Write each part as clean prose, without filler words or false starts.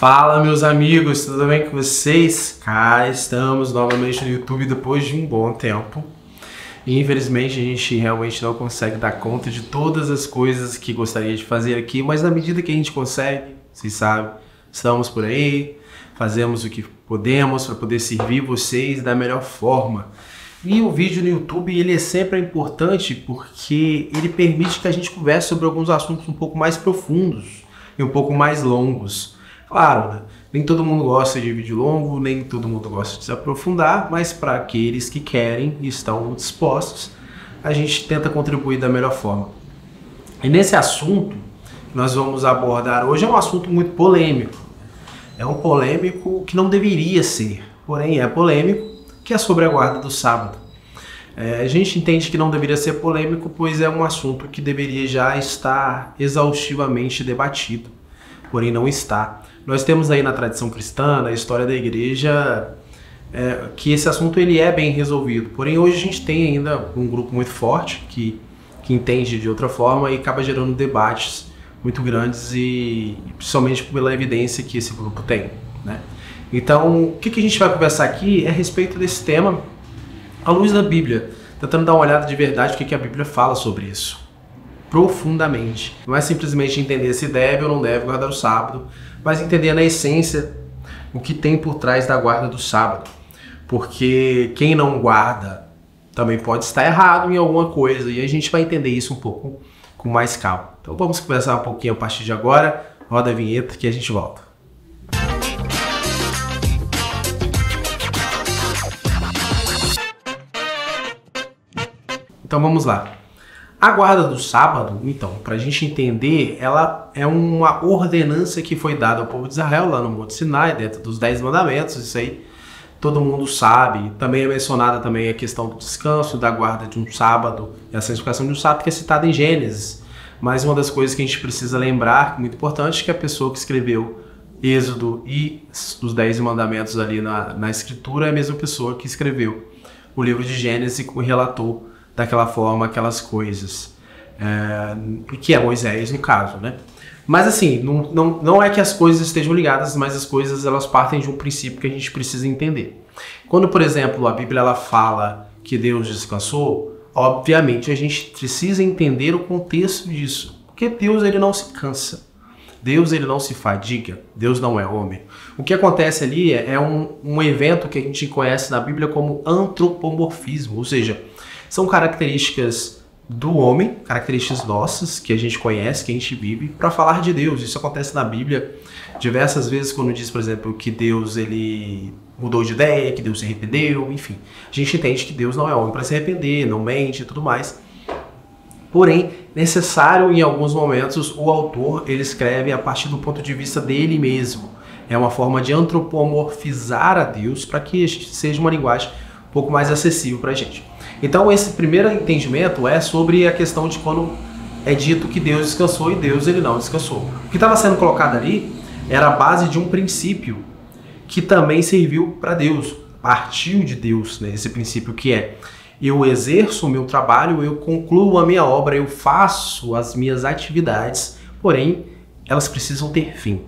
Fala, meus amigos, tudo bem com vocês? Cá estamos novamente no YouTube depois de um bom tempo. E infelizmente a gente realmente não consegue dar conta de todas as coisas que gostaria de fazer aqui, mas na medida que a gente consegue, vocês sabem, estamos por aí, fazemos o que podemos para poder servir vocês da melhor forma. E o vídeo no YouTube ele é sempre importante porque ele permite que a gente converse sobre alguns assuntos um pouco mais profundos e um pouco mais longos. Claro, né? Nem todo mundo gosta de vídeo longo, nem todo mundo gosta de se aprofundar, mas para aqueles que querem e estão dispostos, a gente tenta contribuir da melhor forma. E nesse assunto que nós vamos abordar hoje é um assunto muito polêmico. É um polêmico que não deveria ser, porém é polêmico, que é sobre a guarda do sábado. A gente entende que não deveria ser polêmico, pois é um assunto que deveria já estar exaustivamente debatido, porém não está. Nós temos aí na tradição cristã, na história da igreja, que esse assunto ele é bem resolvido. Porém, hoje a gente tem ainda um grupo muito forte que entende de outra forma e acaba gerando debates muito grandes e principalmente pela evidência que esse grupo tem, né? Então, o que a gente vai conversar aqui é a respeito desse tema à luz da Bíblia, tentando dar uma olhada de verdade o que a Bíblia fala sobre isso, profundamente. Não é simplesmente entender se deve ou não deve guardar o sábado, mas entender na essência o que tem por trás da guarda do sábado. Porque quem não guarda também pode estar errado em alguma coisa, e a gente vai entender isso um pouco com mais calma. Então vamos conversar um pouquinho a partir de agora. Roda a vinheta que a gente volta. Então vamos lá. A guarda do sábado, então, para a gente entender, ela é uma ordenança que foi dada ao povo de Israel lá no Monte Sinai, dentro dos 10 mandamentos, isso aí todo mundo sabe. Também é mencionada também a questão do descanso, da guarda de um sábado, e a santificação de um sábado, que é citada em Gênesis. Mas uma das coisas que a gente precisa lembrar, muito importante, que a pessoa que escreveu Êxodo e os 10 mandamentos ali na escritura é a mesma pessoa que escreveu o livro de Gênesis e relatou daquela forma aquelas coisas, que é Moisés no caso, né? Mas assim, não é que as coisas estejam ligadas, mas as coisas elas partem de um princípio que a gente precisa entender. Quando, por exemplo, a Bíblia ela fala que Deus descansou, obviamente a gente precisa entender o contexto disso, porque Deus ele não se cansa, Deus ele não se fadiga, Deus não é homem. O que acontece ali é um evento que a gente conhece na Bíblia como antropomorfismo, ou seja, são características do homem, características nossas, que a gente conhece, que a gente vive, para falar de Deus. Isso acontece na Bíblia diversas vezes, quando diz, por exemplo, que Deus ele mudou de ideia, que Deus se arrependeu, enfim. A gente entende que Deus não é homem para se arrepender, não mente e tudo mais. Porém, necessário em alguns momentos, o autor ele escreve a partir do ponto de vista dele mesmo. É uma forma de antropomorfizar a Deus para que seja uma linguagem um pouco mais acessível para a gente. Então esse primeiro entendimento é sobre a questão de quando é dito que Deus descansou e Deus ele não descansou. O que estava sendo colocado ali era a base de um princípio que também serviu para Deus, partiu de Deus, né? Esse princípio que é: eu exerço o meu trabalho, eu concluo a minha obra, eu faço as minhas atividades, porém elas precisam ter fim,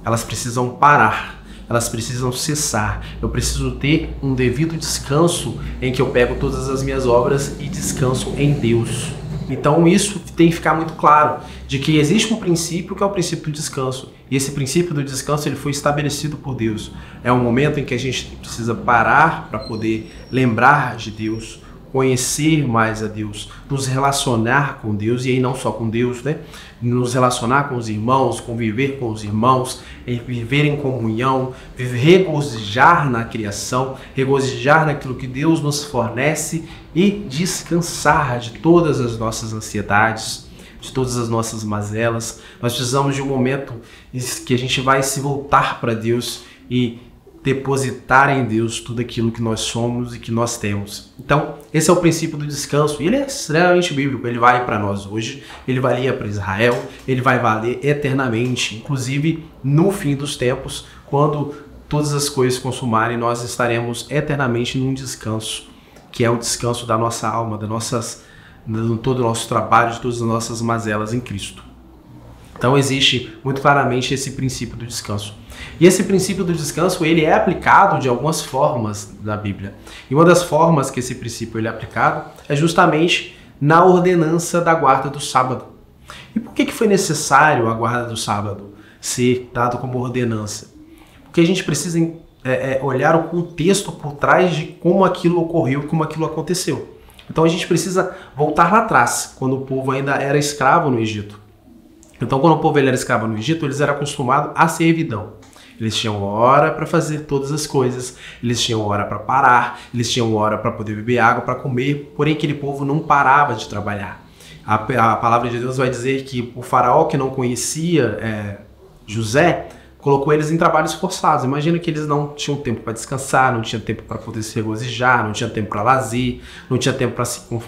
elas precisam parar. Elas precisam cessar. Eu preciso ter um devido descanso em que eu pego todas as minhas obras e descanso em Deus. Então isso tem que ficar muito claro, de que existe um princípio que é o princípio do descanso. E esse princípio do descanso ele foi estabelecido por Deus. É um momento em que a gente precisa parar para poder lembrar de Deus, conhecer mais a Deus, nos relacionar com Deus, e aí não só com Deus, né? Nos relacionar com os irmãos, conviver com os irmãos, viver em comunhão, regozijar na criação, regozijar naquilo que Deus nos fornece e descansar de todas as nossas ansiedades, de todas as nossas mazelas. Nós precisamos de um momento em que a gente vai se voltar para Deus e depositar em Deus tudo aquilo que nós somos e que nós temos. Então, esse é o princípio do descanso, e ele é extremamente bíblico, ele vale para nós hoje, ele valia para Israel, ele vai valer eternamente, inclusive no fim dos tempos, quando todas as coisas se consumarem, nós estaremos eternamente num descanso, que é o descanso da nossa alma, de todo o nosso trabalho, de todas as nossas mazelas em Cristo. Então existe muito claramente esse princípio do descanso. E esse princípio do descanso, ele é aplicado de algumas formas na Bíblia. E uma das formas que esse princípio ele é aplicado é justamente na ordenança da guarda do sábado. E por que foi necessário a guarda do sábado ser dado como ordenança? Porque a gente precisa olhar o contexto por trás de como aquilo ocorreu, como aquilo aconteceu. Então a gente precisa voltar lá atrás, quando o povo ainda era escravo no Egito. Então quando o povo era escravo no Egito, eles eram acostumados à servidão. Eles tinham hora para fazer todas as coisas, eles tinham hora para parar, eles tinham hora para poder beber água, para comer, porém aquele povo não parava de trabalhar. A palavra de Deus vai dizer que o faraó, que não conhecia José, colocou eles em trabalhos forçados. Imagina que eles não tinham tempo para descansar, não tinham tempo para poder se regozijar, não tinham tempo para lazer, não tinha tempo para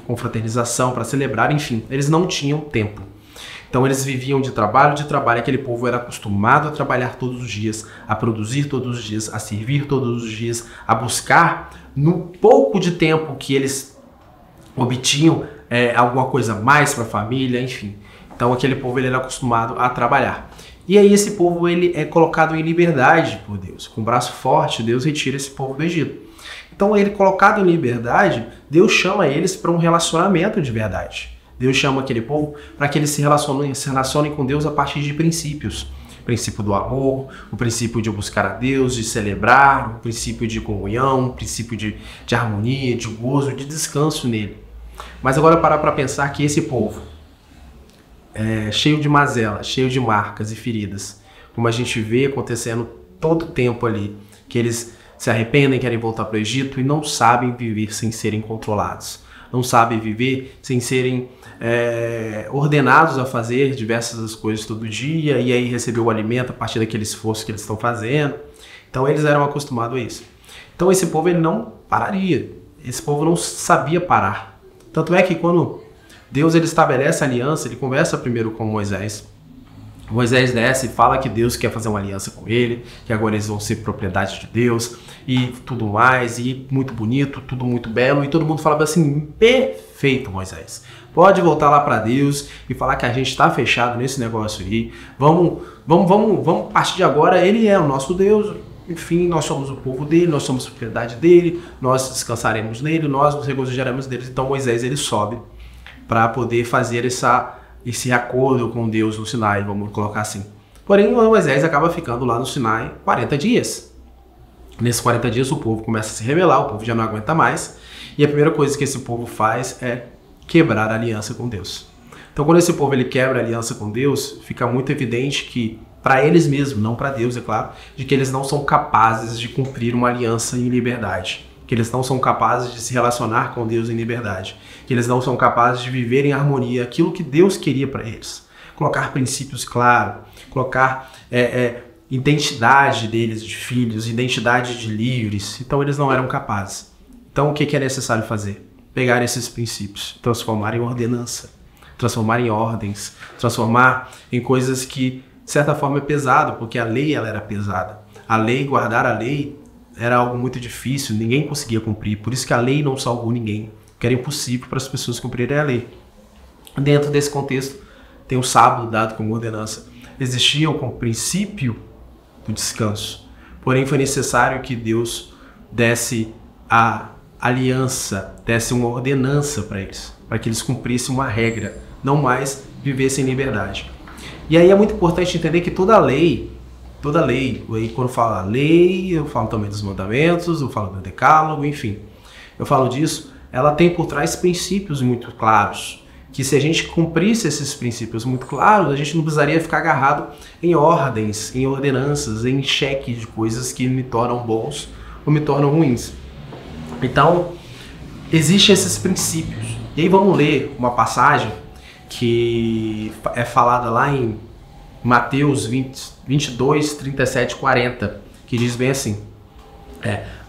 confraternização, para celebrar, enfim, eles não tinham tempo. Então eles viviam de trabalho, aquele povo era acostumado a trabalhar todos os dias, a produzir todos os dias, a servir todos os dias, a buscar no pouco de tempo que eles obtinham alguma coisa mais para a família, enfim. Então aquele povo ele era acostumado a trabalhar. E aí esse povo ele é colocado em liberdade por Deus. Com o braço forte, Deus retira esse povo do Egito. Então ele colocado em liberdade, Deus chama eles para um relacionamento de verdade. Deus chama aquele povo para que eles se relacionem com Deus a partir de princípios. O princípio do amor, o princípio de buscar a Deus, de celebrar, o princípio de comunhão, o princípio de harmonia, de gozo, de descanso nele. Mas agora parar para pensar que esse povo, cheio de mazela, cheio de marcas e feridas, como a gente vê acontecendo todo o tempo ali, que eles se arrependem, querem voltar para o Egito e não sabem viver sem serem controlados. Não sabem viver sem serem ordenados a fazer diversas coisas todo dia e aí receber o alimento a partir daquele esforço que eles estão fazendo. Então eles eram acostumados a isso. Então esse povo ele não pararia, esse povo não sabia parar. Tanto é que quando Deus ele estabelece a aliança, ele conversa primeiro com Moisés. Moisés desce e fala que Deus quer fazer uma aliança com ele, que agora eles vão ser propriedade de Deus e tudo mais, e muito bonito, tudo muito belo, e todo mundo falava assim, perfeito, Moisés. Pode voltar lá para Deus e falar que a gente está fechado nesse negócio aí. Vamos, a partir de agora, ele é o nosso Deus. Enfim, nós somos o povo dele, nós somos propriedade dele, nós descansaremos nele, nós nos regozijaremos dele. Então Moisés ele sobe para poder fazer esse acordo com Deus no Sinai, vamos colocar assim. Porém, Moisés acaba ficando lá no Sinai 40 dias. Nesses 40 dias o povo começa a se rebelar, o povo já não aguenta mais, e a primeira coisa que esse povo faz é quebrar a aliança com Deus. Então quando esse povo ele quebra a aliança com Deus, fica muito evidente que, para eles mesmos, não para Deus, é claro, de que eles não são capazes de cumprir uma aliança em liberdade, que eles não são capazes de se relacionar com Deus em liberdade, que eles não são capazes de viver em harmonia aquilo que Deus queria para eles. Colocar princípios claros, colocar identidade deles de filhos, identidade de livres. Então eles não eram capazes. Então o que é necessário fazer? Pegar esses princípios, transformar em ordenança, transformar em ordens, transformar em coisas que, de certa forma, é pesado, porque a lei ela era pesada. A lei, guardar a lei, era algo muito difícil, ninguém conseguia cumprir. Por isso que a lei não salvou ninguém, que era impossível para as pessoas cumprirem a lei. Dentro desse contexto, tem o sábado dado como ordenança. Existia o princípio do descanso. Porém, foi necessário que Deus desse a aliança, desse uma ordenança para eles, para que eles cumprissem uma regra, não mais vivessem em liberdade. E aí é muito importante entender que toda lei, aí quando eu falo lei, eu falo também dos mandamentos, eu falo do decálogo, enfim, eu falo disso, ela tem por trás princípios muito claros, que se a gente cumprisse esses princípios muito claros, a gente não precisaria ficar agarrado em ordens, em ordenanças, em cheques de coisas que me tornam bons ou me tornam ruins. Então, existem esses princípios. E aí vamos ler uma passagem que é falada lá em Mateus 22, 37, 40, que diz bem assim: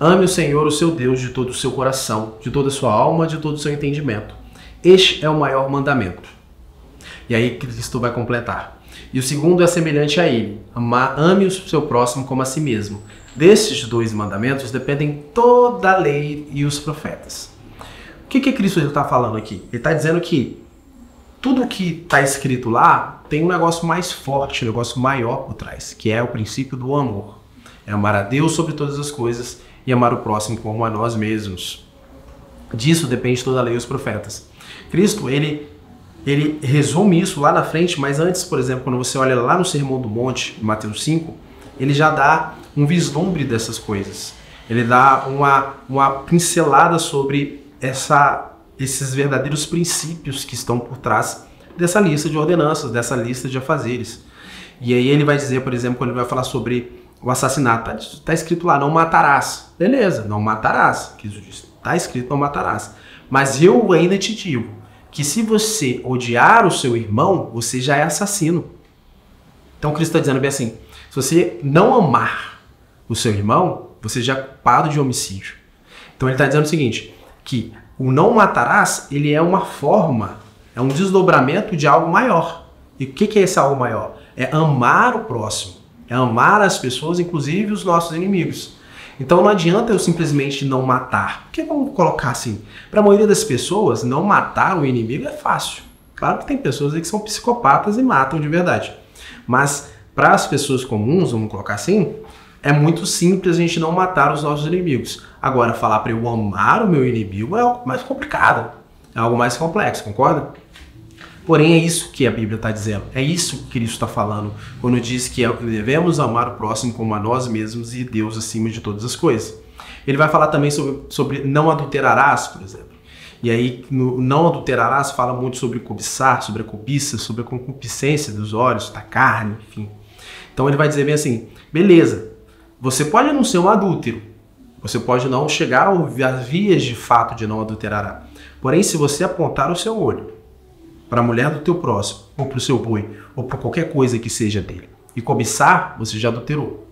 ame o Senhor, o seu Deus, de todo o seu coração, de toda a sua alma, de todo o seu entendimento. Este é o maior mandamento. E aí Cristo vai completar. E o segundo é semelhante a ele: ame o seu próximo como a si mesmo. Destes dois mandamentos dependem toda a lei e os profetas. O que Cristo está falando aqui? Ele está dizendo que tudo que está escrito lá tem um negócio mais forte, um negócio maior por trás, que é o princípio do amor. É amar a Deus sobre todas as coisas e amar o próximo como a nós mesmos. Disso depende toda a lei e os profetas. Cristo, ele resume isso lá na frente, mas antes, por exemplo, quando você olha lá no Sermão do Monte, Mateus 5, ele já dá um vislumbre dessas coisas. Ele dá uma pincelada sobre esses verdadeiros princípios que estão por trás dessa lista de ordenanças, dessa lista de afazeres. E aí ele vai dizer, por exemplo, quando ele vai falar sobre o assassinato, está escrito lá, não matarás. Beleza, não matarás, que isso diz. Está escrito não matarás. Mas eu ainda te digo que se você odiar o seu irmão, você já é assassino. Então Cristo está dizendo bem assim, se você não amar o seu irmão, você já é culpado de homicídio. Então ele está dizendo o seguinte, que o não matarás, ele é uma forma, é um desdobramento de algo maior. E o que é esse algo maior? É amar o próximo, é amar as pessoas, inclusive os nossos inimigos. Então não adianta eu simplesmente não matar. Porque vamos colocar assim, para a maioria das pessoas, não matar o inimigo é fácil. Claro que tem pessoas aí que são psicopatas e matam de verdade. Mas para as pessoas comuns, vamos colocar assim, é muito simples a gente não matar os nossos inimigos. Agora, falar para eu amar o meu inimigo é algo mais complicado, é algo mais complexo, concorda? Porém, é isso que a Bíblia está dizendo, é isso que Cristo está falando, quando diz que devemos amar o próximo como a nós mesmos e Deus acima de todas as coisas. Ele vai falar também sobre não adulterarás, por exemplo. E aí, no não adulterarás, fala muito sobre cobiçar, sobre a cobiça, sobre a concupiscência dos olhos, da carne, enfim. Então ele vai dizer bem assim, beleza, você pode não ser um adúltero, você pode não chegar às vias de fato de não adulterar. Porém, se você apontar o seu olho para a mulher do teu próximo, ou para o seu boi, ou para qualquer coisa que seja dele, e cobiçar, você já adulterou.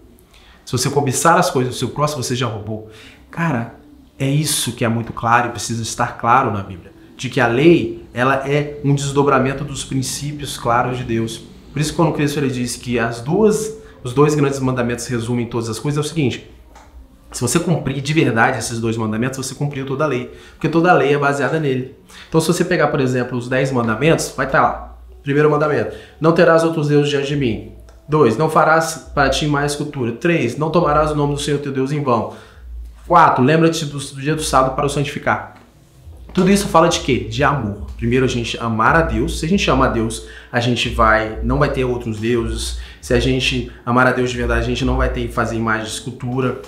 Se você cobiçar as coisas do seu próximo, você já roubou. Cara, é isso que é muito claro e precisa estar claro na Bíblia, de que a lei, ela é um desdobramento dos princípios claros de Deus. Por isso, quando Cristo ele diz que os dois grandes mandamentos resumem todas as coisas, é o seguinte, se você cumprir de verdade esses dois mandamentos, você cumpriu toda a lei, porque toda a lei é baseada nele. Então, se você pegar, por exemplo, os 10 mandamentos, vai estar lá. Primeiro mandamento, não terás outros deuses diante de mim. 2, não farás para ti mais escultura. 3, não tomarás o nome do Senhor teu Deus em vão. 4, lembra-te do dia do sábado para o santificar. Tudo isso fala de quê? De amor. Primeiro a gente amar a Deus. Se a gente ama a Deus, a gente não vai ter outros deuses. Se a gente amar a Deus de verdade, a gente não vai ter que fazer imagem de escultura.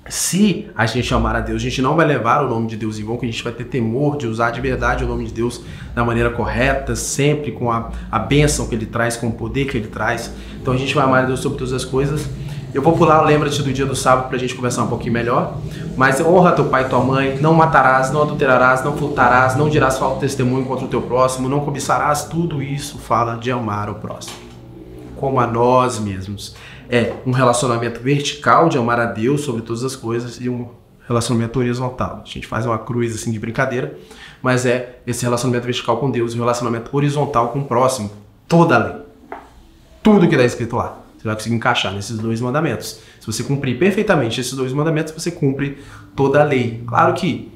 Se a gente amar a Deus, a gente não vai levar o nome de Deus em vão, que a gente vai ter temor de usar de verdade o nome de Deus da maneira correta, sempre com a bênção que Ele traz, com o poder que Ele traz. Então a gente vai amar a Deus sobre todas as coisas. Eu vou pular, lembra-te do dia do sábado para a gente conversar um pouquinho melhor. Mas honra teu pai e tua mãe, não matarás, não adulterarás, não furtarás, não dirás falso testemunho contra o teu próximo, não cobiçarás. Tudo isso fala de amar o próximo, como a nós mesmos. É um relacionamento vertical de amar a Deus sobre todas as coisas e um relacionamento horizontal. A gente faz uma cruz assim de brincadeira, mas é esse relacionamento vertical com Deus e um relacionamento horizontal com o próximo. Toda a lei. Tudo que está escrito lá. Você vai conseguir encaixar nesses dois mandamentos. Se você cumprir perfeitamente esses dois mandamentos, você cumpre toda a lei. Claro que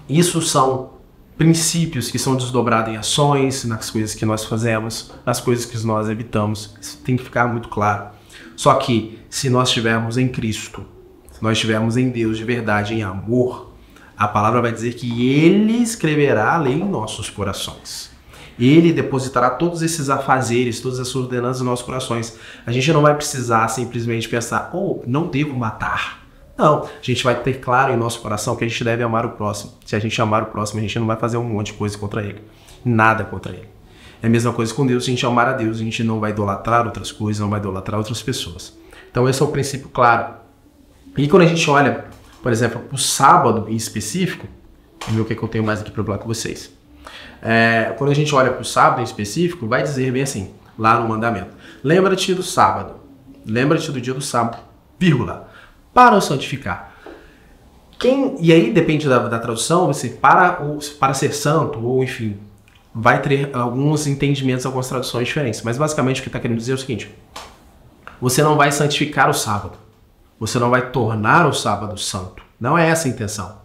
isso são princípios que são desdobrados em ações, nas coisas que nós fazemos, nas coisas que nós evitamos. Isso tem que ficar muito claro. Só que, se nós estivermos em Cristo, se nós estivermos em Deus de verdade, em amor, a palavra vai dizer que Ele escreverá a lei em nossos corações. Ele depositará todos esses afazeres, todas essas ordenanças nos nossos corações. A gente não vai precisar simplesmente pensar, não devo matar. Não, a gente vai ter claro em nosso coração que a gente deve amar o próximo. Se a gente amar o próximo, a gente não vai fazer um monte de coisa contra ele. Nada contra ele. É a mesma coisa com Deus, se a gente amar a Deus, a gente não vai idolatrar outras coisas, não vai idolatrar outras pessoas. Então esse é o princípio claro. E quando a gente olha, por exemplo, para o sábado em específico, vamos ver o que eu tenho mais aqui para falar com vocês. Quando a gente olha para o sábado em específico, vai dizer bem assim, lá no mandamento. Lembra-te do sábado, lembra-te do dia do sábado, vírgula, para o santificar. E aí depende da tradução, você para ser santo, ou enfim, vai ter alguns entendimentos, algumas traduções diferentes. Mas basicamente o que está querendo dizer é o seguinte, você não vai santificar o sábado, você não vai tornar o sábado santo. Não é essa a intenção.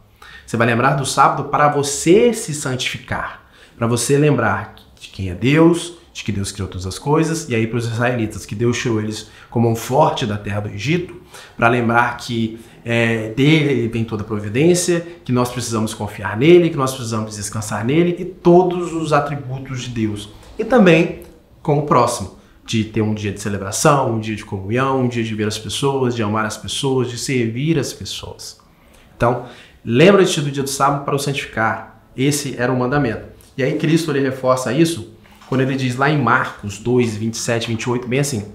Você vai lembrar do sábado para você se santificar, para você lembrar quem é Deus, de que Deus criou todas as coisas, e aí para os israelitas, que Deus tirou eles como um forte da terra do Egito, para lembrar que dele vem toda a providência, que nós precisamos confiar nele, que nós precisamos descansar nele, e todos os atributos de Deus. E também com o próximo, de ter um dia de celebração, um dia de comunhão, um dia de ver as pessoas, de amar as pessoas, de servir as pessoas. Então, lembra-te do dia do sábado para o santificar. Esse era o mandamento. E aí Cristo ele reforça isso quando ele diz lá em Marcos 2, 27, 28, bem assim: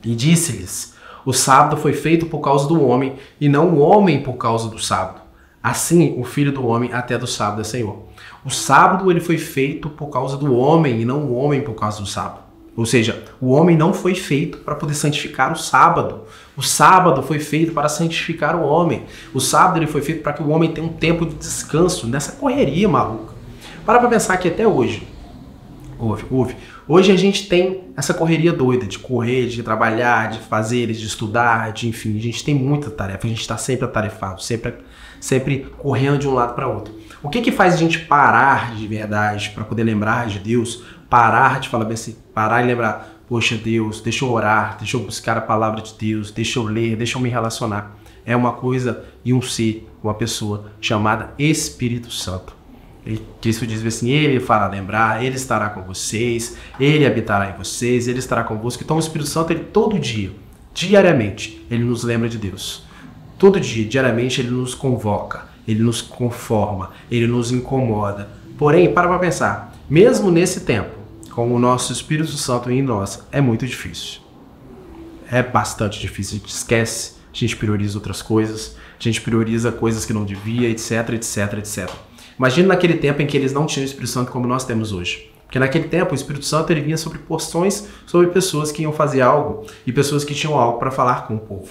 e disse-lhes, o sábado foi feito por causa do homem, e não o homem por causa do sábado. Assim, o Filho do Homem até do sábado é Senhor. O sábado ele foi feito por causa do homem, e não o homem por causa do sábado. Ou seja, o homem não foi feito para poder santificar o sábado. O sábado foi feito para santificar o homem. O sábado ele foi feito para que o homem tenha um tempo de descanso nessa correria maluca. Para pensar que até hoje, hoje a gente tem essa correria doida de correr, de trabalhar, de fazer, de estudar, enfim, a gente tem muita tarefa, a gente está sempre atarefado, sempre correndo de um lado para outro. O que faz a gente parar de verdade para poder lembrar de Deus? Parar de falar bem assim, parar e lembrar, poxa Deus, deixa eu orar, deixa eu buscar a palavra de Deus, deixa eu ler, deixa eu me relacionar. É uma coisa e um ser, uma pessoa chamada Espírito Santo. Cristo diz assim, ele fará lembrar, ele estará com vocês, ele habitará em vocês, ele estará convosco. Então o Espírito Santo, ele todo dia, diariamente, ele nos lembra de Deus. Todo dia, diariamente, ele nos convoca, ele nos conforma, ele nos incomoda. Porém, para pensar, mesmo nesse tempo, com o nosso Espírito Santo em nós, é muito difícil. É bastante difícil. A gente esquece, a gente prioriza outras coisas, a gente prioriza coisas que não devia, etc, etc, etc. Imagina naquele tempo em que eles não tinham o Espírito Santo como nós temos hoje. Porque naquele tempo o Espírito Santo ele vinha sobre porções, sobre pessoas que iam fazer algo e pessoas que tinham algo para falar com o povo.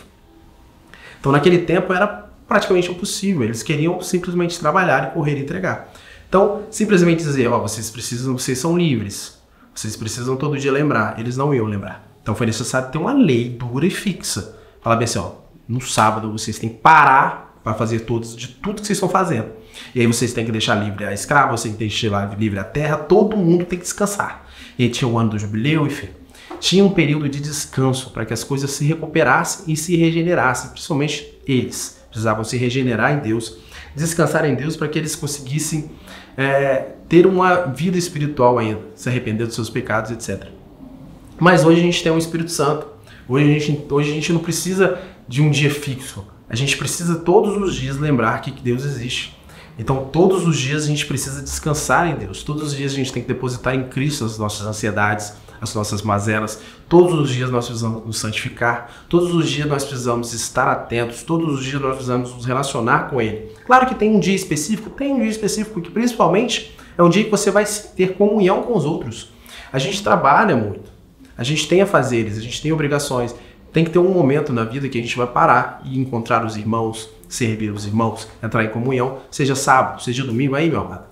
Então naquele tempo era praticamente impossível. Eles queriam simplesmente trabalhar e correr e entregar. Então, simplesmente dizer, vocês são livres. Vocês precisam todo dia lembrar. Eles não iam lembrar. Então foi necessário ter uma lei dura e fixa. Falar bem assim, no sábado vocês têm que parar para fazer de tudo que vocês estão fazendo. E aí vocês têm que deixar livre a escrava, vocês têm que deixar livre a terra, todo mundo tem que descansar. E aí tinha o ano do jubileu, enfim. Tinha um período de descanso para que as coisas se recuperassem e se regenerassem. Principalmente eles precisavam se regenerar em Deus, descansar em Deus para que eles conseguissem ter uma vida espiritual ainda, se arrepender dos seus pecados, etc. Mas hoje a gente tem um Espírito Santo. Hoje a gente não precisa de um dia fixo. A gente precisa todos os dias lembrar que Deus existe. Então todos os dias a gente precisa descansar em Deus. Todos os dias a gente tem que depositar em Cristo as nossas ansiedades, as nossas mazelas. Todos os dias nós precisamos nos santificar. Todos os dias nós precisamos estar atentos. Todos os dias nós precisamos nos relacionar com Ele. Claro que tem um dia específico, que principalmente é um dia que você vai ter comunhão com os outros. A gente trabalha muito. A gente tem afazeres, a gente tem obrigações. Tem que ter um momento na vida que a gente vai parar e encontrar os irmãos, servir os irmãos, entrar em comunhão, seja sábado, seja domingo, aí, meu amado.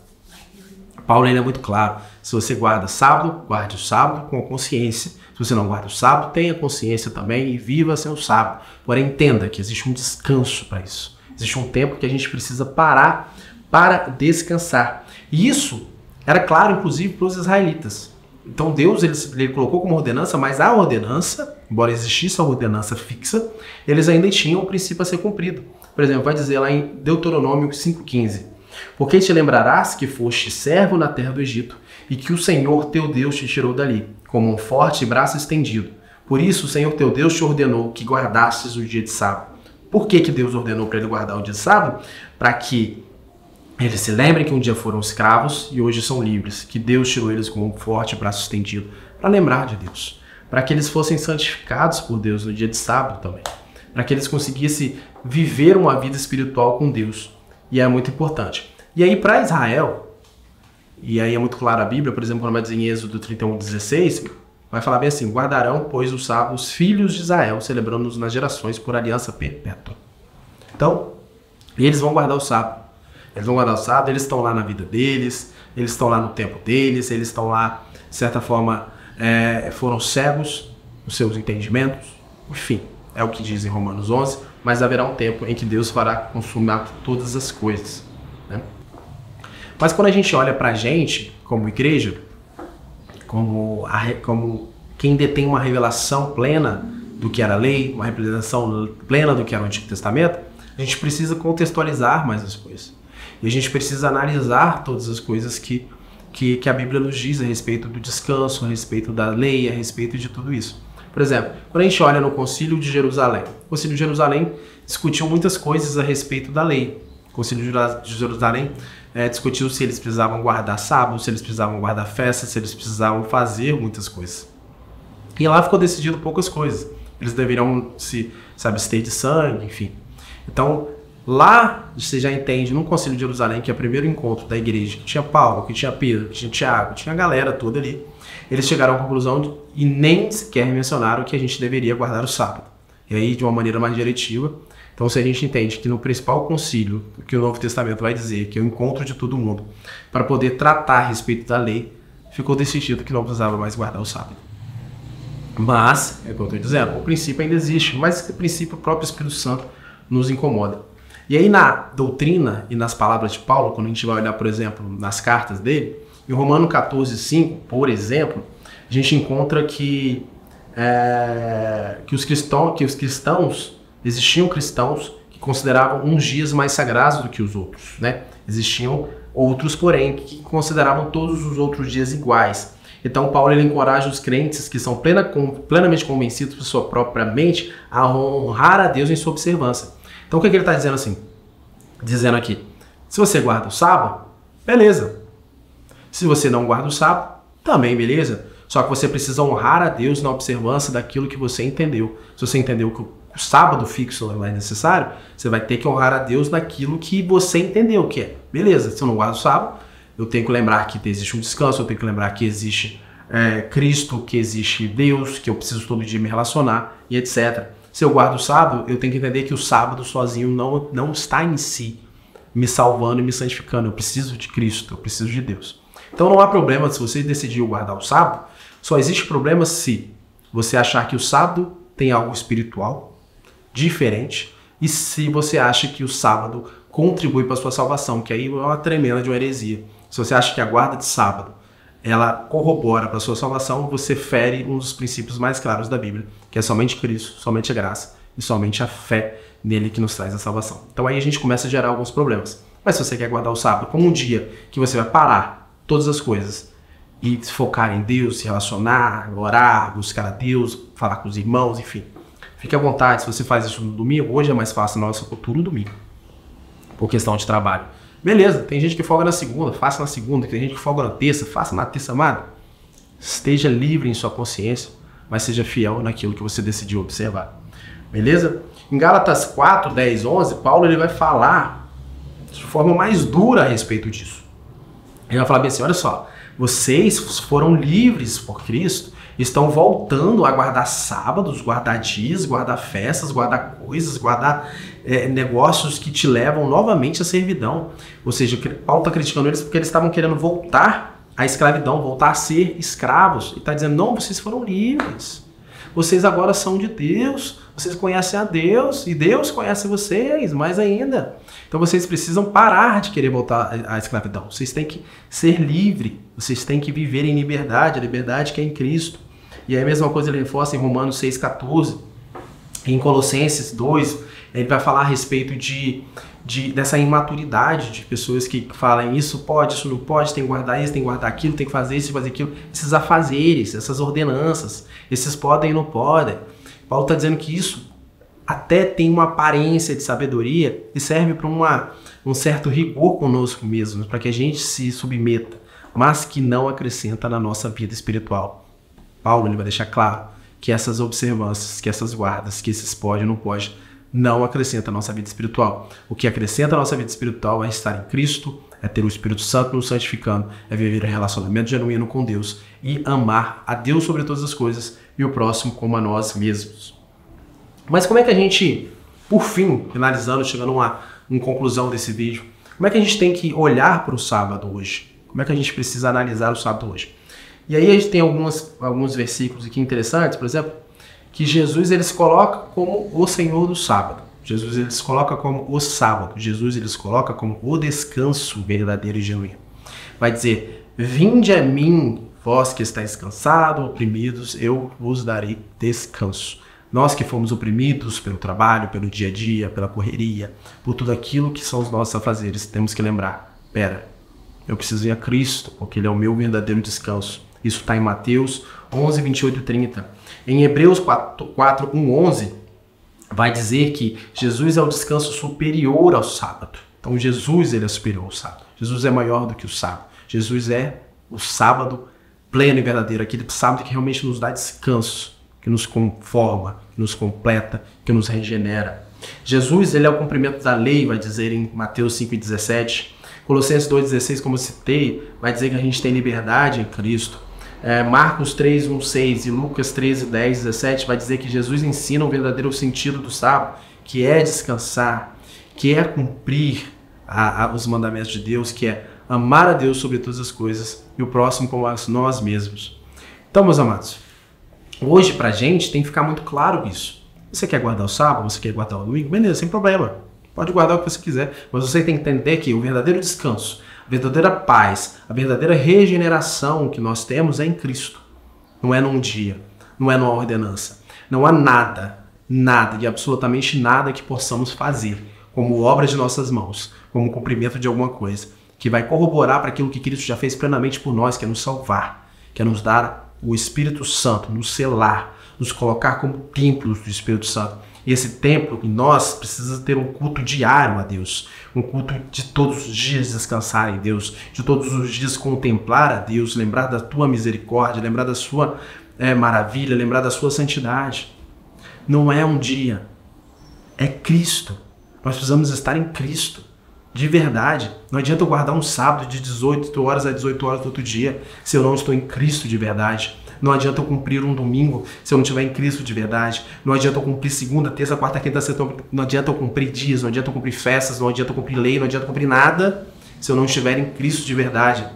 Paulo ainda é muito claro. Se você guarda sábado, guarde o sábado com consciência. Se você não guarda o sábado, tenha consciência também e viva sem o sábado. Porém, entenda que existe um descanso para isso. Existe um tempo que a gente precisa parar para descansar. E isso era claro, inclusive, para os israelitas. Então Deus ele colocou como ordenança, mas a ordenança, embora existisse a ordenança fixa, eles ainda tinham um princípio a ser cumprido. Por exemplo, vai dizer lá em Deuteronômio 5,15: porque te lembrarás que foste servo na terra do Egito, e que o Senhor teu Deus te tirou dali, como um forte braço estendido. Por isso o Senhor teu Deus te ordenou que guardasses o dia de sábado. Por que Deus ordenou para ele guardar o dia de sábado? Para que eles se lembrem que um dia foram escravos e hoje são livres, que Deus tirou eles com um forte braço estendido, para lembrar de Deus, para que eles fossem santificados por Deus no dia de sábado também, para que eles conseguissem viver uma vida espiritual com Deus, e é muito importante. E aí para Israel, e aí é muito claro a Bíblia, por exemplo, quando vai dizer em Êxodo 31:16, vai falar bem assim: guardarão, pois, o sábado os filhos de Israel, celebrando-os nas gerações por aliança perpétua. Então, eles vão guardar o sábado. Eles vão guardar o sábado, eles estão lá na vida deles, eles estão lá no tempo deles, eles estão lá, de certa forma, foram cegos nos seus entendimentos. Enfim, é o que diz em Romanos 11, mas haverá um tempo em que Deus fará consumar todas as coisas, né? Mas quando a gente olha pra gente, como igreja, como quem detém uma revelação plena do que era a lei, uma revelação plena do que era o Antigo Testamento, a gente precisa contextualizar mais as coisas. E a gente precisa analisar todas as coisas que a Bíblia nos diz a respeito do descanso, a respeito da lei, a respeito de tudo isso. Por exemplo, quando a gente olha no Concílio de Jerusalém, o Concílio de Jerusalém discutiu muitas coisas a respeito da lei. O Concílio de Jerusalém discutiu se eles precisavam guardar sábado, se eles precisavam guardar festa, se eles precisavam fazer muitas coisas. E lá ficou decidido poucas coisas. Eles deveriam se abster de sangue, enfim. Então, lá você já entende, no Concílio de Jerusalém, que é o primeiro encontro da igreja, que tinha Paulo, que tinha Pedro, que tinha Tiago, tinha a galera toda ali, eles chegaram à conclusão e nem sequer mencionaram que a gente deveria guardar o sábado. E aí, de uma maneira mais diretiva, então se a gente entende que no principal concílio, que o Novo Testamento vai dizer, que é o encontro de todo mundo, para poder tratar a respeito da lei, ficou decidido que não precisava mais guardar o sábado. Mas, é o que eu estou dizendo, o princípio ainda existe, mas esse princípio o próprio Espírito Santo nos incomoda. E aí na doutrina e nas palavras de Paulo, quando a gente vai olhar, por exemplo, nas cartas dele, em Romanos 14:5, por exemplo, a gente encontra que os cristãos, existiam cristãos que consideravam uns dias mais sagrados do que os outros, né? Existiam outros, porém, que consideravam todos os outros dias iguais. Então Paulo ele encoraja os crentes que são plenamente convencidos por sua própria mente a honrar a Deus em sua observância. Então o que ele está dizendo assim? Dizendo aqui, se você guarda o sábado, beleza. Se você não guarda o sábado, também beleza. Só que você precisa honrar a Deus na observância daquilo que você entendeu. Se você entendeu que o sábado fixo não é necessário, você vai ter que honrar a Deus naquilo que você entendeu que é. Beleza, se eu não guardo o sábado, eu tenho que lembrar que existe um descanso, eu tenho que lembrar que existe Cristo, que existe Deus, que eu preciso todo dia me relacionar e etc. Se eu guardo o sábado, eu tenho que entender que o sábado sozinho não está em si me salvando e me santificando. Eu preciso de Cristo, eu preciso de Deus. Então não há problema se você decidiu guardar o sábado, só existe problema se você achar que o sábado tem algo espiritual diferente e se você acha que o sábado contribui para a sua salvação, que aí é uma tremenda de uma heresia. Se você acha que a guarda de sábado ela corrobora para a sua salvação, você fere um dos princípios mais claros da Bíblia, que é somente Cristo, somente a graça e somente a fé nele que nos traz a salvação. Então aí a gente começa a gerar alguns problemas. Mas se você quer guardar o sábado como um dia que você vai parar todas as coisas e se focar em Deus, se relacionar, orar, buscar a Deus, falar com os irmãos, enfim. Fique à vontade, se você faz isso no domingo, hoje é mais fácil na nossa cultura no domingo, por questão de trabalho. Beleza, tem gente que folga na segunda, faça na segunda, tem gente que folga na terça, faça na terça, amado. Esteja livre em sua consciência, mas seja fiel naquilo que você decidiu observar. Beleza? Em Gálatas 4, 10, 11, Paulo ele vai falar de forma mais dura a respeito disso. Ele vai falar bem assim, olha só, vocês foram livres por Cristo, estão voltando a guardar sábados, guardar dias, guardar festas, guardar coisas, guardar negócios que te levam novamente à servidão. Ou seja, Paulo está criticando eles porque eles estavam querendo voltar à escravidão, voltar a ser escravos. E está dizendo, não, vocês foram livres. Vocês agora são de Deus, vocês conhecem a Deus e Deus conhece vocês, mais ainda. Então vocês precisam parar de querer voltar à escravidão. Vocês têm que ser livres, vocês têm que viver em liberdade, a liberdade que é em Cristo. E aí a mesma coisa ele reforça em Romanos 6,14, em Colossenses 2, ele vai falar a respeito dessa imaturidade de pessoas que falam isso pode, isso não pode, tem que guardar isso, tem que guardar aquilo, tem que fazer isso, fazer aquilo. Esses afazeres, essas ordenanças, esses podem e não podem. Paulo está dizendo que isso até tem uma aparência de sabedoria e serve para um certo rigor conosco mesmos, para que a gente se submeta, mas que não acrescenta na nossa vida espiritual. Paulo ele vai deixar claro que essas observâncias, que essas guardas, que esses pode e não pode, não acrescenta a nossa vida espiritual. O que acrescenta a nossa vida espiritual é estar em Cristo, é ter o Espírito Santo nos santificando, é viver um relacionamento genuíno com Deus e amar a Deus sobre todas as coisas e o próximo como a nós mesmos. Mas como é que a gente, por fim, finalizando, chegando a uma conclusão desse vídeo, como é que a gente tem que olhar para o sábado hoje? Como é que a gente precisa analisar o sábado hoje? E aí a gente tem alguns versículos aqui interessantes, por exemplo, que Jesus ele se coloca como o Senhor do sábado. Jesus ele se coloca como o sábado. Jesus ele se coloca como o descanso verdadeiro e genuíno. Vai dizer, vinde a mim, Vós que estáis cansados, oprimidos, eu vos darei descanso. Nós que fomos oprimidos pelo trabalho, pelo dia a dia, pela correria, por tudo aquilo que são os nossos afazeres, temos que lembrar, eu preciso ir a Cristo, porque Ele é o meu verdadeiro descanso. Isso está em Mateus 11, 28 e 30. Em Hebreus 4, 1, 11, vai dizer que Jesus é o descanso superior ao sábado. Então Jesus, ele é superior ao sábado. Jesus é maior do que o sábado. Jesus é o sábado pleno e verdadeiro, aquele sábado que realmente nos dá descanso, que nos conforma, que nos completa, que nos regenera. Jesus, ele é o cumprimento da lei, vai dizer em Mateus 5,17. Colossenses 2,16, como eu citei, vai dizer que a gente tem liberdade em Cristo. Marcos 3, 1, 6 e Lucas 13, 10, 17 vai dizer que Jesus ensina o verdadeiro sentido do sábado, que é descansar, que é cumprir os mandamentos de Deus, que é amar a Deus sobre todas as coisas e o próximo como a nós mesmos. Então, meus amados, hoje pra gente tem que ficar muito claro isso. Você quer guardar o sábado, você quer guardar o domingo, beleza, sem problema. Pode guardar o que você quiser, mas você tem que entender que o verdadeiro descanso, a verdadeira paz, a verdadeira regeneração que nós temos é em Cristo. Não é num dia, não é numa ordenança. Não há nada e absolutamente nada que possamos fazer como obra de nossas mãos, como cumprimento de alguma coisa, que vai corroborar para aquilo que Cristo já fez plenamente por nós, que é nos salvar, que é nos dar o Espírito Santo, nos selar, nos colocar como templos do Espírito Santo. E esse templo em nós precisa ter um culto diário a Deus, um culto de todos os dias descansar em Deus, de todos os dias contemplar a Deus, lembrar da tua misericórdia, lembrar da sua maravilha, lembrar da sua santidade. Não é um dia, é Cristo. Nós precisamos estar em Cristo, de verdade. Não adianta eu guardar um sábado de 18 horas a 18 horas do outro dia se eu não estou em Cristo de verdade. Não adianta eu cumprir um domingo se eu não estiver em Cristo de verdade. Não adianta eu cumprir segunda, terça, quarta, quinta, sexta. Não adianta eu cumprir dias, não adianta eu cumprir festas, não adianta eu cumprir lei, não adianta eu cumprir nada se eu não estiver em Cristo de verdade.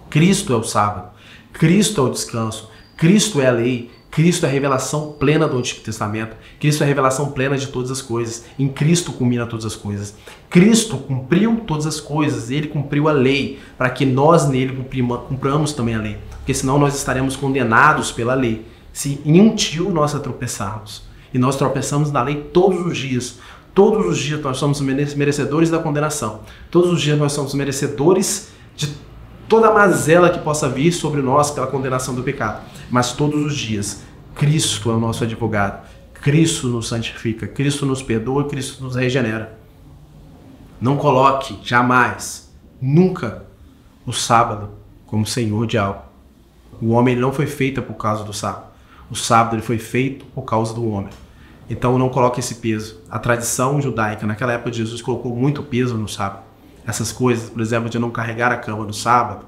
Cristo é o sábado. Cristo é o descanso. Cristo é a lei. Cristo é a revelação plena do Antigo Testamento. Cristo é a revelação plena de todas as coisas. Em Cristo culmina todas as coisas. Cristo cumpriu todas as coisas. Ele cumpriu a lei para que nós nele cumpramos também a lei. Porque senão nós estaremos condenados pela lei. Se em um tio nós tropeçarmos. E nós tropeçamos na lei todos os dias. Todos os dias nós somos merecedores da condenação. Todos os dias nós somos merecedores de toda a mazela que possa vir sobre nós pela condenação do pecado. Mas todos os dias, Cristo é o nosso advogado. Cristo nos santifica, Cristo nos perdoa, Cristo nos regenera. Não coloque jamais, nunca, o sábado como senhor de algo. O homem ele não foi feito por causa do sábado. O sábado ele foi feito por causa do homem. Então não coloque esse peso. A tradição judaica, naquela época de Jesus, colocou muito peso no sábado. Essas coisas, por exemplo, de não carregar a cama no sábado,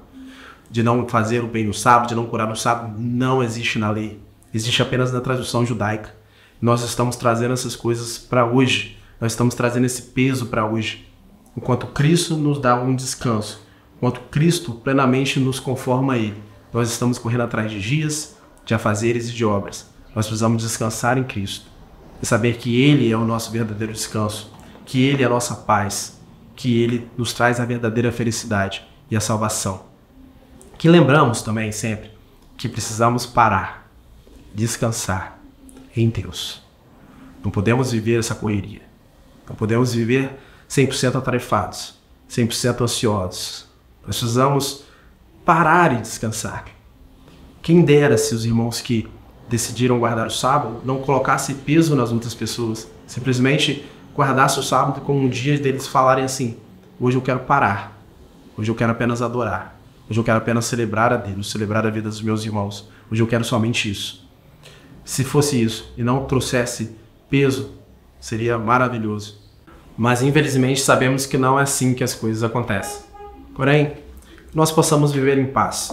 de não fazer o bem no sábado, de não curar no sábado, não existe na lei. Existe apenas na tradição judaica. Nós estamos trazendo essas coisas para hoje. Nós estamos trazendo esse peso para hoje. Enquanto Cristo nos dá um descanso, enquanto Cristo plenamente nos conforma a Ele, nós estamos correndo atrás de dias, de afazeres e de obras. Nós precisamos descansar em Cristo e saber que Ele é o nosso verdadeiro descanso, que Ele é a nossa paz, que Ele nos traz a verdadeira felicidade e a salvação. Que lembramos também sempre que precisamos parar, descansar em Deus. Não podemos viver essa correria. Não podemos viver 100% atarefados, 100% ansiosos. Nós precisamos parar e descansar. Quem dera se os irmãos que decidiram guardar o sábado não colocassem peso nas outras pessoas, simplesmente guardassem o sábado como um dia deles falarem assim: hoje eu quero parar, hoje eu quero apenas adorar, hoje eu quero apenas celebrar a Deus, celebrar a vida dos meus irmãos, hoje eu quero somente isso. Se fosse isso e não trouxesse peso, seria maravilhoso. Mas infelizmente sabemos que não é assim que as coisas acontecem. Porém, nós possamos viver em paz,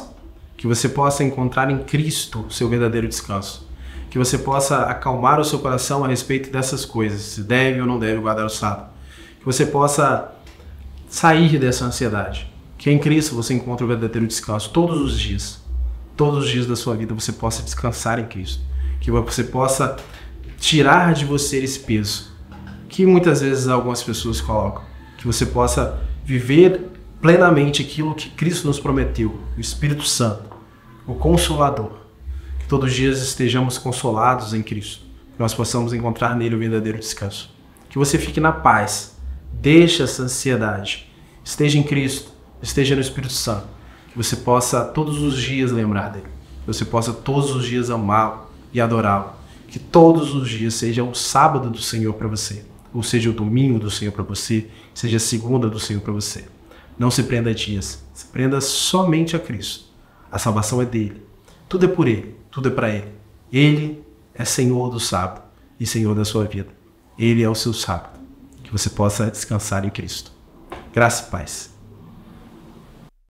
que você possa encontrar em Cristo o seu verdadeiro descanso, que você possa acalmar o seu coração a respeito dessas coisas, se deve ou não deve guardar o sábado, que você possa sair dessa ansiedade, que em Cristo você encontre o verdadeiro descanso todos os dias da sua vida você possa descansar em Cristo, que você possa tirar de você esse peso que muitas vezes algumas pessoas colocam, que você possa viver plenamente aquilo que Cristo nos prometeu, o Espírito Santo, o Consolador. Que todos os dias estejamos consolados em Cristo, que nós possamos encontrar nele o verdadeiro descanso. Que você fique na paz, deixe essa ansiedade, esteja em Cristo, esteja no Espírito Santo, que você possa todos os dias lembrar dele, que você possa todos os dias amá-lo e adorá-lo, que todos os dias seja o sábado do Senhor para você, ou seja o domingo do Senhor para você, seja a segunda do Senhor para você. Não se prenda a dias, se prenda somente a Cristo. A salvação é dele, tudo é por ele, tudo é para ele. Ele é Senhor do sábado e Senhor da sua vida. Ele é o seu sábado, que você possa descansar em Cristo. Graça e paz.